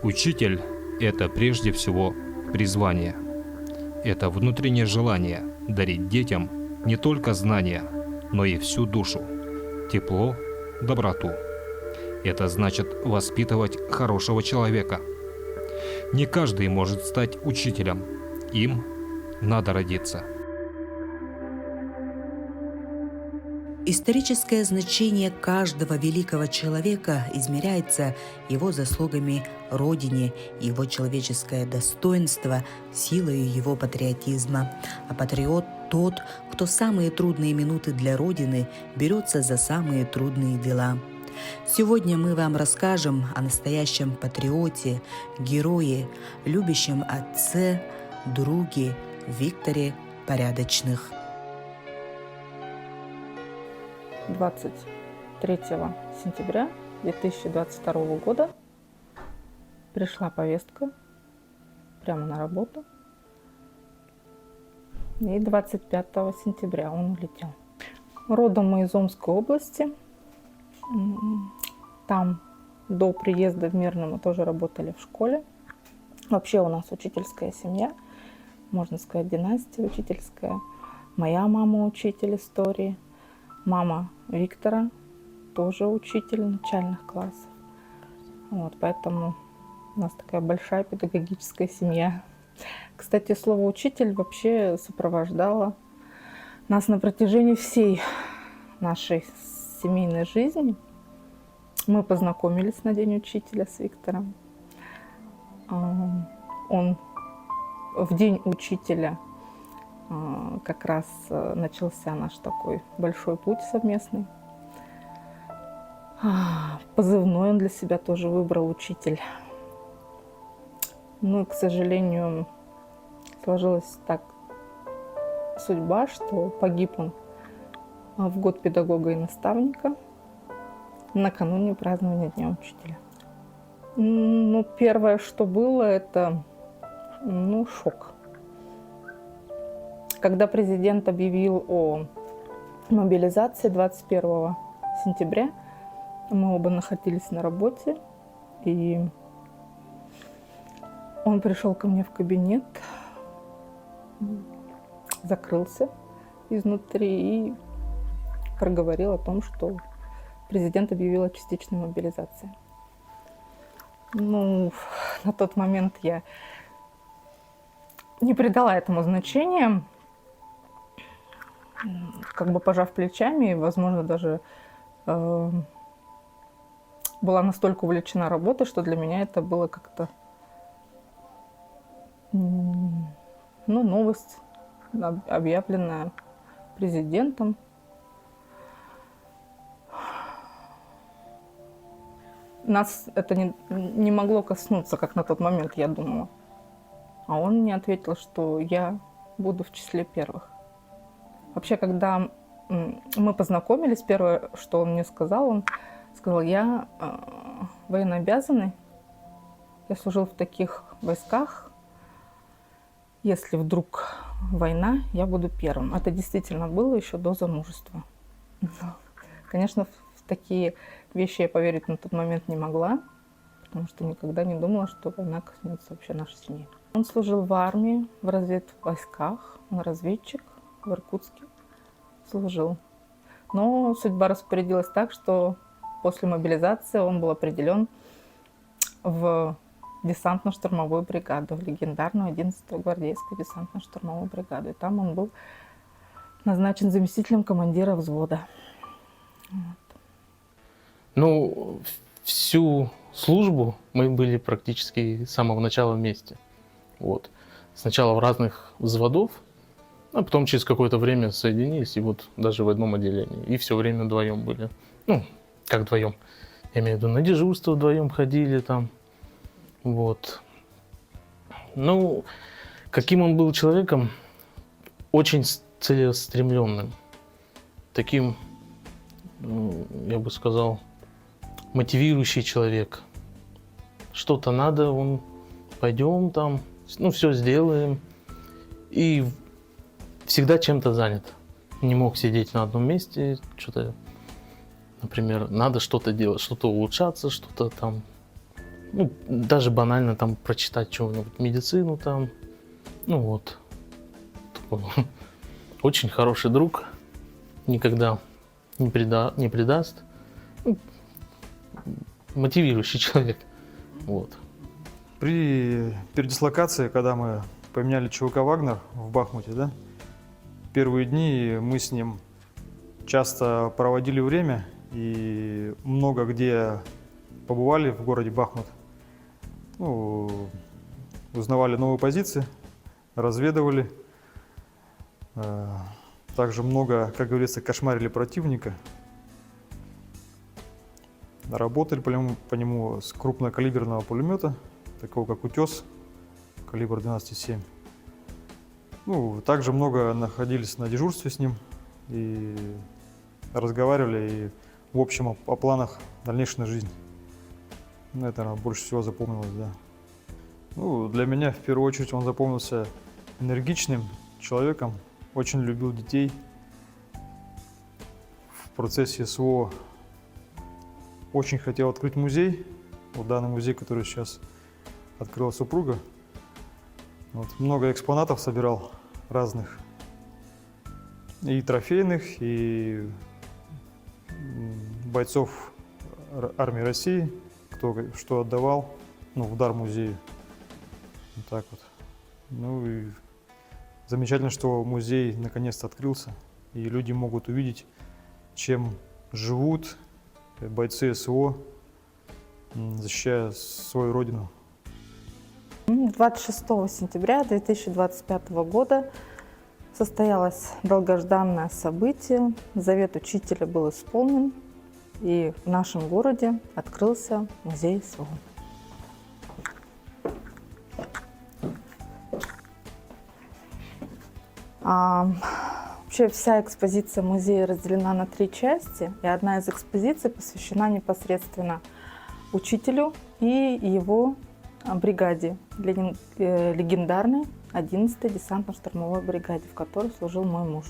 Учитель – это прежде всего призвание. Это внутреннее желание дарить детям не только знания, но и всю душу, тепло, доброту. Это значит воспитывать хорошего человека. Не каждый может стать учителем. Им надо родиться. Историческое значение каждого великого человека измеряется его заслугами Родине, его человеческое достоинство, силой его патриотизма. А патриот тот, кто в самые трудные минуты для Родины берется за самые трудные дела. Сегодня мы вам расскажем о настоящем патриоте, герое, любящем отце, друге Викторе Порядочных. 23 сентября 2022 года пришла повестка прямо на работу. И 25 сентября он улетел. Родом мы из Омской области. Там до приезда в Мирный мы тоже работали в школе. Вообще у нас учительская семья, можно сказать, династия учительская. Моя мама учитель истории. Мама Виктора тоже учитель начальных классов. Вот, поэтому у нас такая большая педагогическая семья. Кстати, слово «учитель» вообще сопровождало нас на протяжении всей нашей семейной жизни. Мы познакомились на День учителя с Виктором. Он в День учителя как раз начался наш такой большой путь совместный. Позывной он для себя тоже выбрал «учитель». Но, к сожалению, сложилась так судьба, что погиб он в год педагога и наставника накануне празднования Дня учителя. Ну, первое, что было, это шок. Когда президент объявил о мобилизации 21 сентября, мы оба находились на работе, и он пришел ко мне в кабинет, закрылся изнутри и проговорил о том, что президент объявил о частичной мобилизации. На тот момент я не придала этому значения, как бы пожав плечами, возможно, даже была настолько увлечена работой, что для меня это было как-то новость, объявленная президентом. Нас это не могло коснуться, как на тот момент я думала. А он мне ответил, что я буду в числе первых. Вообще, когда мы познакомились, первое, что он мне сказал, он сказал: я военнообязанный, я служил в таких войсках, если вдруг война, я буду первым. Это действительно было еще до замужества. Конечно, в такие вещи я поверить на тот момент не могла, потому что никогда не думала, что война коснется вообще нашей семьи. Он служил в армии, в разведвойсках, он разведчик, в Иркутске служил. Но судьба распорядилась так, что после мобилизации он был определен в десантно-штурмовую бригаду, в легендарную 11-ю гвардейскую десантно-штурмовую бригаду. И там он был назначен заместителем командира взвода. Вот. Всю службу мы были практически с самого начала вместе. Вот. Сначала в разных взводов, а потом через какое-то время соединились, и вот даже в одном отделении. И все время вдвоем были. Как вдвоем. Я имею в виду, на дежурство вдвоем ходили там. Вот. Каким он был человеком? Очень целеустремленным. Таким, я бы сказал, мотивирующий человек. Что-то надо, пойдем там, все сделаем. И всегда чем-то занят. Не мог сидеть на одном месте, что-то, например, надо что-то делать, что-то улучшаться, что-то там Ну, даже банально там прочитать чего-нибудь, медицину там. Ну вот. Такой очень хороший друг. Никогда не предаст. Ну, мотивирующий человек. Вот. При передислокации, когда мы поменяли ЧВК «Вагнер» в Бахмуте, да, первые дни мы с ним часто проводили время и много где побывали в городе Бахмут. Ну, узнавали новые позиции, разведывали. Также много, как говорится, кошмарили противника. Работали по нему с крупнокалиберного пулемета, такого как «Утес», калибр 12,7. Ну, также много находились на дежурстве с ним и разговаривали и, в общем, о планах дальнейшей жизни. Ну, это, наверное, больше всего запомнилось, да. Ну, для меня, в первую очередь, он запомнился энергичным человеком, очень любил детей. В процессе СВО очень хотел открыть музей. Вот данный музей, который сейчас открыла супруга. Вот, много экспонатов собирал разных. И трофейных, и бойцов армии России, кто что отдавал, ну, в дар музею. Вот так вот. Ну и замечательно, что музей наконец-то открылся, и люди могут увидеть, чем живут бойцы СВО, защищая свою родину. 26 сентября 2025 года состоялось долгожданное событие. Завет учителя был исполнен, и в нашем городе открылся музей СВО. Вообще вся экспозиция музея разделена на 3 части, и одна из экспозиций посвящена непосредственно учителю и его бригаде, легендарной 11-й десантно-штурмовой бригаде, в которой служил мой муж.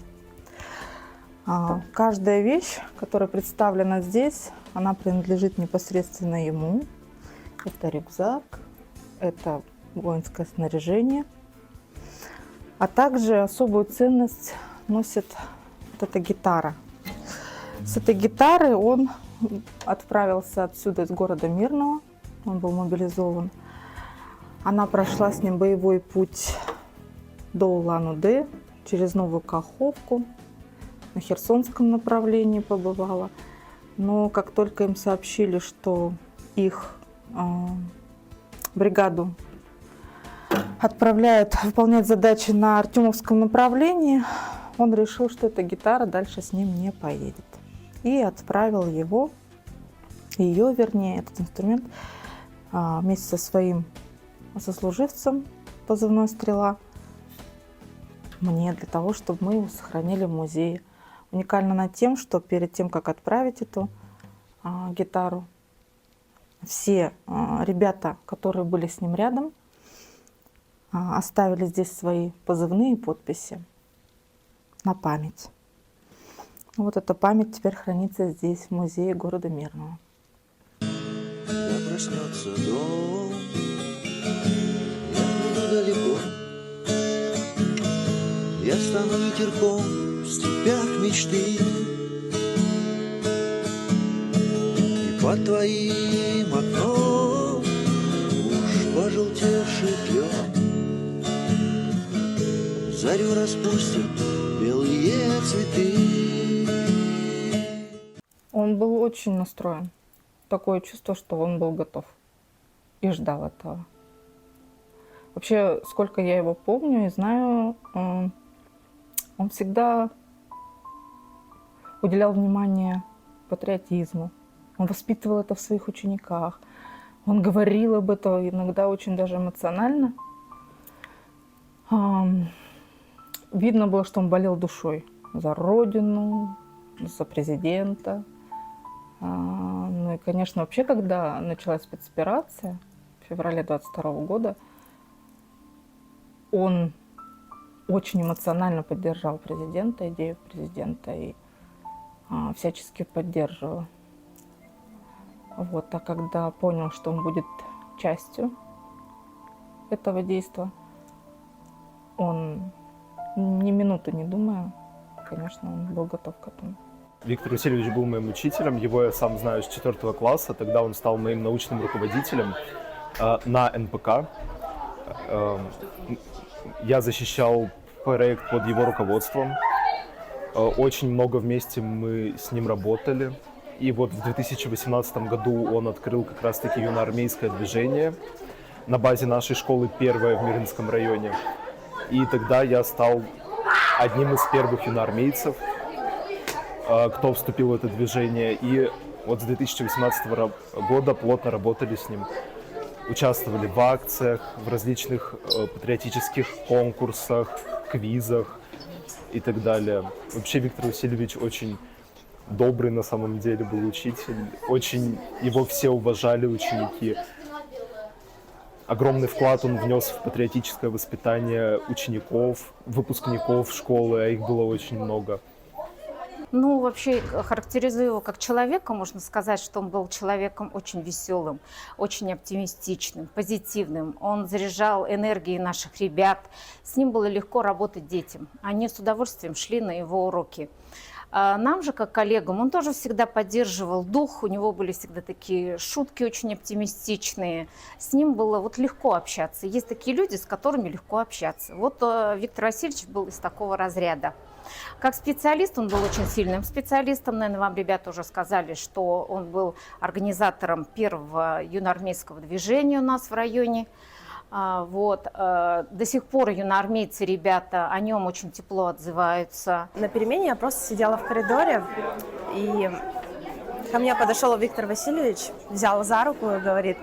Каждая вещь, которая представлена здесь, она принадлежит непосредственно ему. Это рюкзак, это воинское снаряжение. А также особую ценность носит вот эта гитара. С этой гитары он отправился отсюда, из города Мирного, он был мобилизован. Она прошла с ним боевой путь до Улан-Удэ, через Новую Каховку, на Херсонском направлении побывала. Но как только им сообщили, что их бригаду отправляют выполнять задачи на Артемовском направлении, он решил, что эта гитара дальше с ним не поедет. И отправил ее, вернее, этот инструмент, вместе со своим сослуживцем, позывной «Стрела», мне, для того, чтобы мы его сохранили в музее. Уникально над тем, что перед тем, как отправить эту гитару, все ребята, которые были с ним рядом, оставили здесь свои позывные подписи на память. Вот эта память теперь хранится здесь, в музее города Мирного. Когда проснется дом, я буду далеко. Я стану ветерком в степях мечты, и под твоим окном уж пожелтевший клен зарю распустит белые цветы. Он был очень настроен. Такое чувство, что он был готов и ждал этого. Вообще, сколько я его помню и знаю, он всегда уделял внимание патриотизму. Он воспитывал это в своих учениках. Он говорил об этом иногда очень даже эмоционально. Видно было, что он болел душой за родину, за президента. Ну и, конечно, вообще, когда началась спецоперация в феврале 22 года, он очень эмоционально поддержал президента, идею президента, и всячески поддерживал. Вот. А когда понял, что он будет частью этого действия. Он ни минуты не думая, конечно, он был готов к этому. Виктор Васильевич был моим учителем, его я сам знаю с 4 класса, тогда он стал моим научным руководителем на НПК. Я защищал проект под его руководством, очень много вместе мы с ним работали. И вот в 2018 году он открыл как раз-таки юноармейское движение на базе нашей школы, первое в Миринском районе. И тогда я стал одним из первых юноармейцев, кто вступил в это движение. И вот с 2018 года плотно работали с ним. Участвовали в акциях, в различных патриотических конкурсах, квизах и так далее. Вообще Виктор Васильевич очень добрый на самом деле был учитель. Очень его все уважали, ученики. Огромный вклад он внес в патриотическое воспитание учеников, выпускников школы, а их было очень много. Ну, вообще, характеризуя его как человека, можно сказать, что он был человеком очень веселым, очень оптимистичным, позитивным. Он заряжал энергией наших ребят. С ним было легко работать детям. Они с удовольствием шли на его уроки. А нам же, как коллегам, он тоже всегда поддерживал дух. У него были всегда такие шутки очень оптимистичные. С ним было вот легко общаться. Есть такие люди, с которыми легко общаться. Вот Виктор Васильевич был из такого разряда. Как специалист он был очень сильным специалистом. Наверное, вам ребята уже сказали, что он был организатором первого юноармейского движения у нас в районе. Вот. До сих пор юноармейцы, ребята, о нем очень тепло отзываются. На перемене я просто сидела в коридоре, и ко мне подошел Виктор Васильевич, взял за руку и говорит: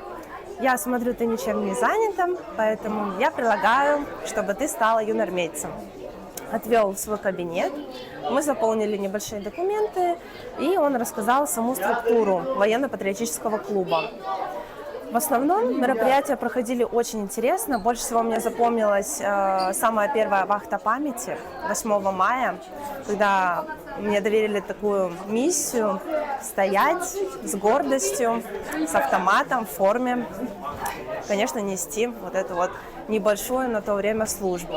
я смотрю, ты ничем не занята, поэтому я предлагаю, чтобы ты стала юноармейцем. Отвел в свой кабинет, мы заполнили небольшие документы, и он рассказал саму структуру военно-патриотического клуба. В основном мероприятия проходили очень интересно. Больше всего мне запомнилась самая первая вахта памяти 8 мая, когда мне доверили такую миссию стоять с гордостью, с автоматом в форме, конечно, нести вот эту вот небольшую на то время службу.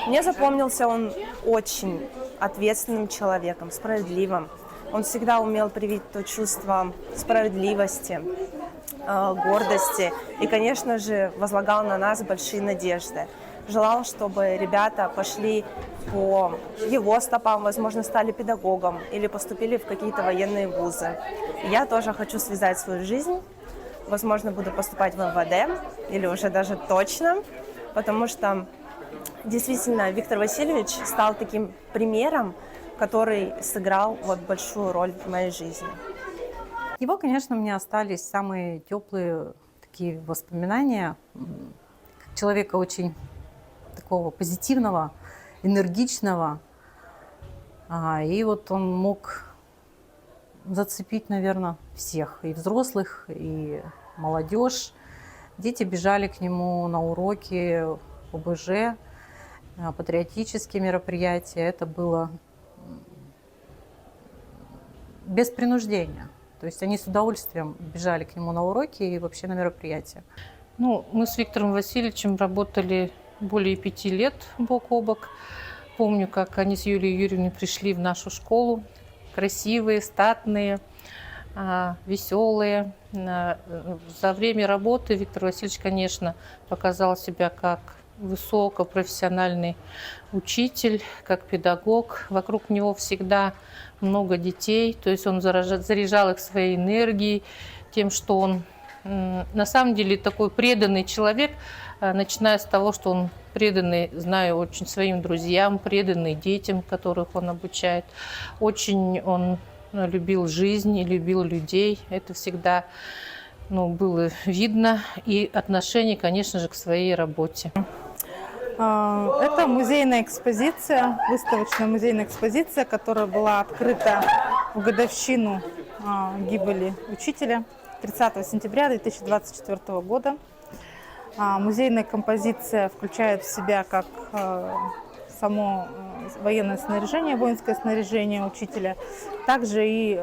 Мне запомнился он очень ответственным человеком, справедливым. Он всегда умел привить то чувство справедливости, гордости и, конечно же, возлагал на нас большие надежды. Желал, чтобы ребята пошли по его стопам, возможно, стали педагогом или поступили в какие-то военные вузы. Я тоже хочу связать свою жизнь. Возможно, буду поступать в МВД или уже даже точно, потому что действительно Виктор Васильевич стал таким примером, который сыграл вот большую роль в моей жизни. Его, конечно, у меня остались самые теплые такие воспоминания. Человека очень такого позитивного, энергичного. И вот он мог зацепить, наверное, всех, и взрослых, и молодежь. Дети бежали к нему на уроки ОБЖ, патриотические мероприятия. Это было без принуждения. То есть они с удовольствием бежали к нему на уроки и вообще на мероприятия. Ну, мы с Виктором Васильевичем работали более 5 лет бок о бок. Помню, как они с Юлией Юрьевной пришли в нашу школу. Красивые, статные, веселые. За время работы Виктор Васильевич, конечно, показал себя как высокопрофессиональный учитель, как педагог. Вокруг него всегда много детей, то есть он заряжал их своей энергией, тем, что он на самом деле такой преданный человек, начиная с того, что он преданный, знаю, очень своим друзьям, преданный детям, которых он обучает. Очень он любил жизнь и любил людей. Это всегда было видно. И отношение, конечно же, к своей работе. Это музейная экспозиция, выставочная музейная экспозиция, которая была открыта в годовщину гибели учителя 30 сентября 2024 года. Музейная композиция включает в себя как само военное снаряжение, воинское снаряжение учителя, также и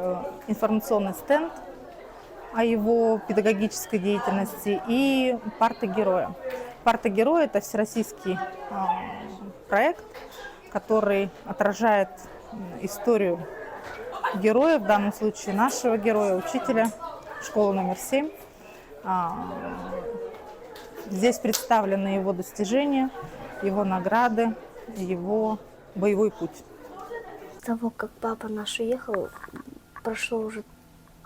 информационный стенд о его педагогической деятельности, и «Парта героя». «Парта героя» — это всероссийский проект, который отражает историю героя, в данном случае нашего героя, учителя школы номер 7. Здесь представлены его достижения, его награды, его боевой путь. С того, как папа наш уехал, прошло уже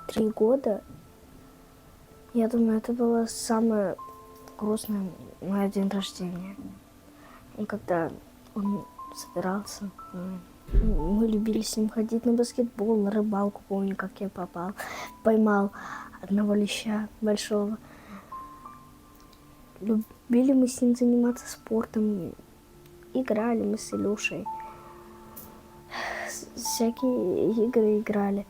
3 года. Я думаю, это было самое грустное мой день рождения. И когда он собирался, мы любили с ним ходить на баскетбол, на рыбалку. Помню, как я поймал одного леща большого. Любили мы с ним заниматься спортом. Играли мы с Илюшей. Всякие игры играли.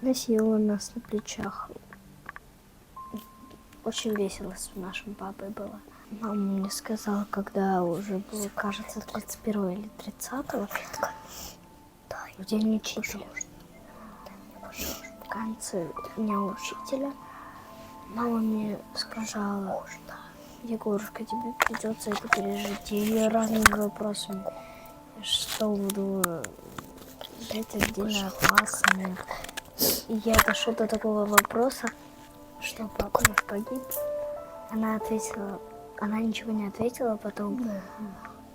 Носил он нас на плечах. Очень весело с нашим папой было. Мама мне сказала, когда уже было, кажется, 31 или 30-го, в день учителя. В конце дня учителя мама мне сказала: Егорушка, тебе придется это пережить. И ее разными вопросами, что буду этот день опасным. И я дошел до такого вопроса, что папа наш погиб. Она ответила, она ничего не ответила, потом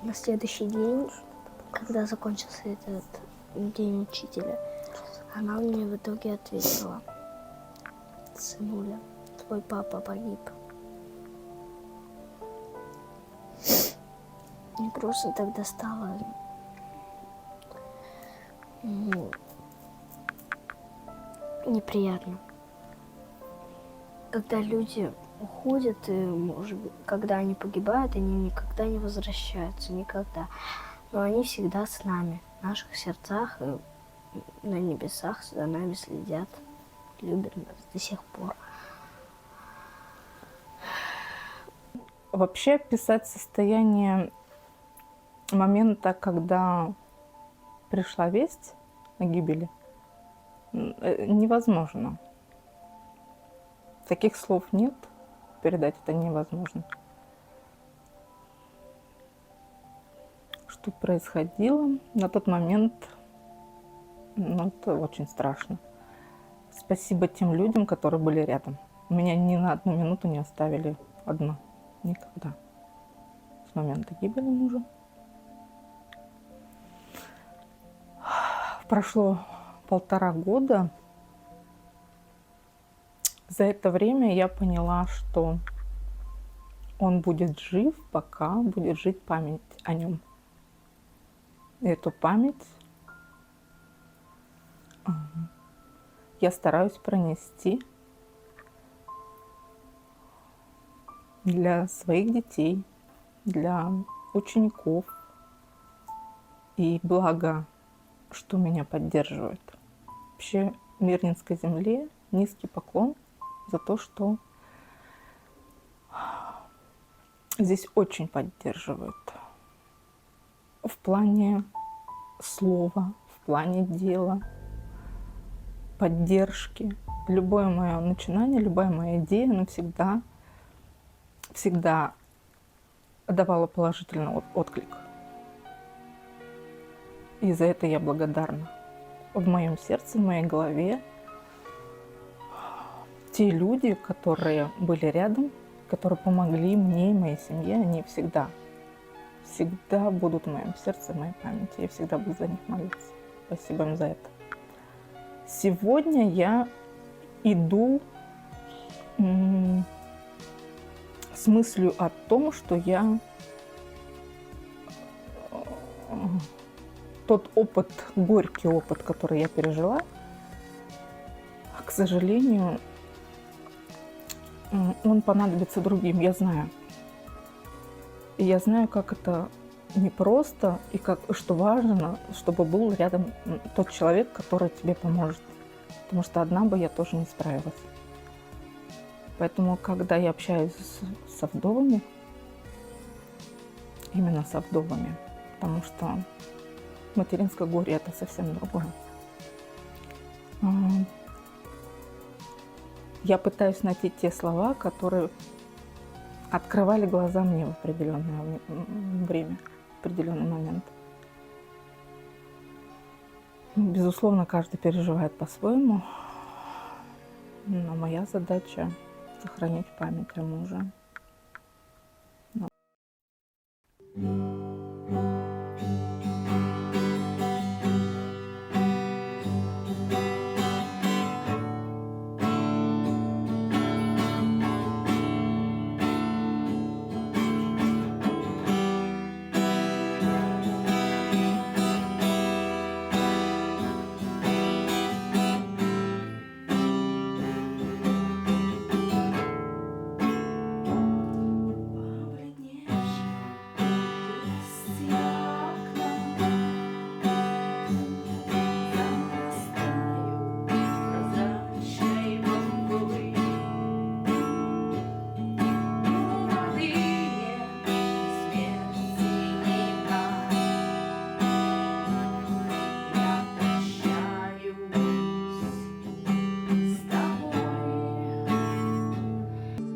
на следующий день, когда закончился этот день учителя, она мне в итоге ответила: сынуля, твой папа погиб. Мне просто тогда стало неприятно. Когда люди уходят, и, может быть, когда они погибают, они никогда не возвращаются, никогда. Но они всегда с нами, в наших сердцах и на небесах за нами следят, любят нас до сих пор. Вообще описать состояние момента, когда пришла весть о гибели, невозможно. Таких слов нет, передать это невозможно. Что происходило на тот момент, это очень страшно. Спасибо тем людям, которые были рядом. Меня ни на одну минуту не оставили одну. Никогда. С момента гибели мужа. Прошло 1,5 года. За это время я поняла, что он будет жив, пока будет жить память о нем. И эту память я стараюсь пронести для своих детей, для учеников. И благо, что меня поддерживают. Вообще, Мирнинской земле низкий поклон за то, что здесь очень поддерживают. В плане слова, в плане дела, поддержки. Любое мое начинание, любая моя идея, она всегда давала положительный отклик. И за это я благодарна. В моем сердце, в моей голове те люди, которые были рядом, которые помогли мне и моей семье, они всегда будут в моем сердце, в моей памяти. Я всегда буду за них молиться. Спасибо им за это. Сегодня я иду с мыслью о том, что я тот опыт, горький опыт, который я пережила, к сожалению, он понадобится другим, я знаю. И я знаю, как это непросто, и что важно, чтобы был рядом тот человек, который тебе поможет. Потому что одна бы я тоже не справилась. Поэтому, когда я общаюсь с вдовами, именно с вдовами, потому что материнское горе – это совсем другое. Я пытаюсь найти те слова, которые открывали глаза мне в определенное время, в определенный момент. Безусловно, каждый переживает по-своему, но моя задача — сохранить память о муже.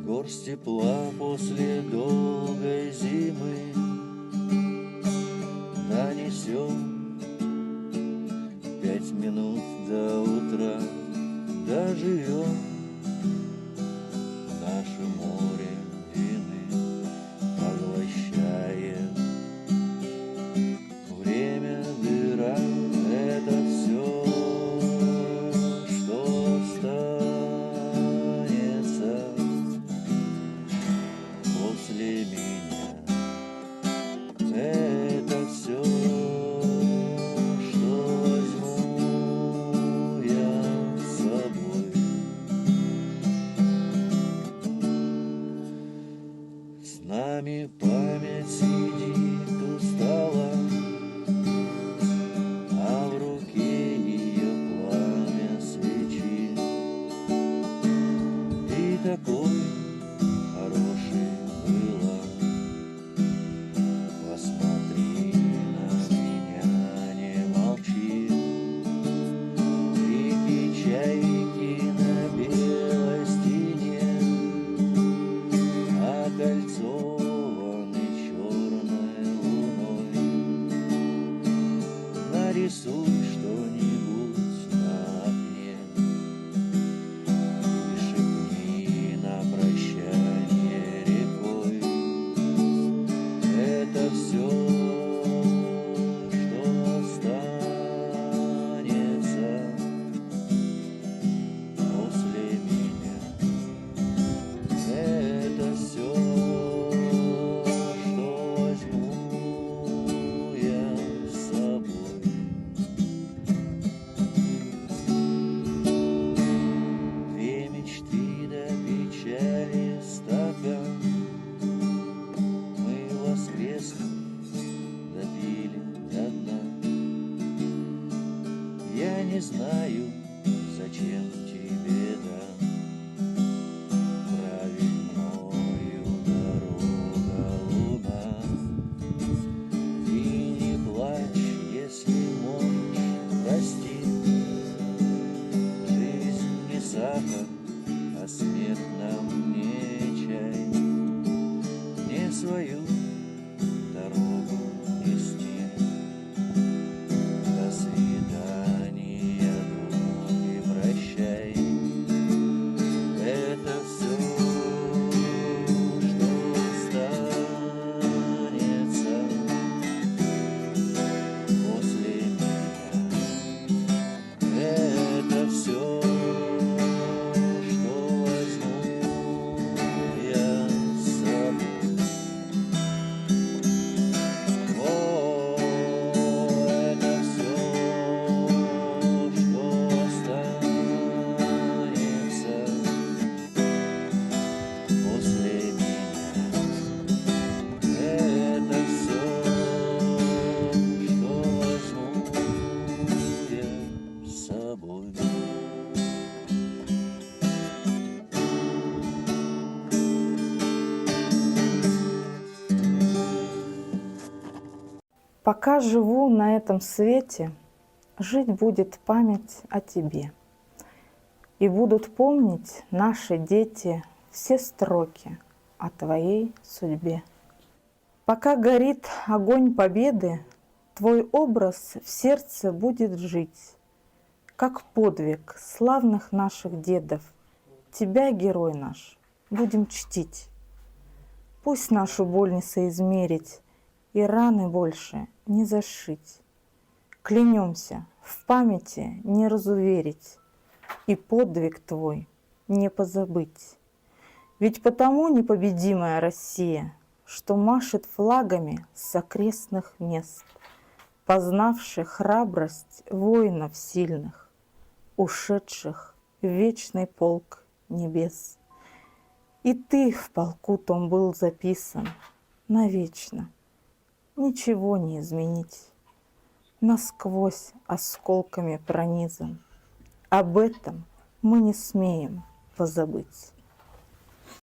Горсть тепла после долгой зимы нанесем 5 минут до утра, доживем наше море вины, поглощает время дыра. Это все, что останется после меня. Это все, что возьму я с собой. С нами память сидит устала, а в руке ее пламя свечи. И такой хороший была. Посмотри на меня, не молчи. Крики чайки на белой стене, окольцованы черной луной. Нарисуй что-нибудь на окне и шепни на прощание рекой. Это все, что останется после меня. Это все, что возьму я с собой. Две мечты до печали стакан мы воскреснем, допили до дна. Я не знаю, зачем тебе дам правильною дорога луна. Ты не плачь, если можешь, прости. Жизнь не сахар, а смерть нам не чай. Не свою дорогу нести. До свидания, друг, и прощай. Это все, что останется после меня. Это все, что возьму я с собой. О, это все, что останется после меня. Это все, что возьму я с собой. Пока живу на этом свете, жить будет память о тебе. И будут помнить наши дети все строки о твоей судьбе. Пока горит огонь победы, твой образ в сердце будет жить, как подвиг славных наших дедов. Тебя, герой наш, будем чтить. Пусть нашу боль не соизмерить и раны больше не зашить. Клянемся в памяти не разуверить и подвиг твой не позабыть. Ведь потому непобедимая Россия, что машет флагами с окрестных мест, познавших храбрость воинов сильных, ушедших в вечный полк небес. И ты в полку том был записан навечно, ничего не изменить, насквозь осколками пронизан. Об этом мы не смеем позабыть.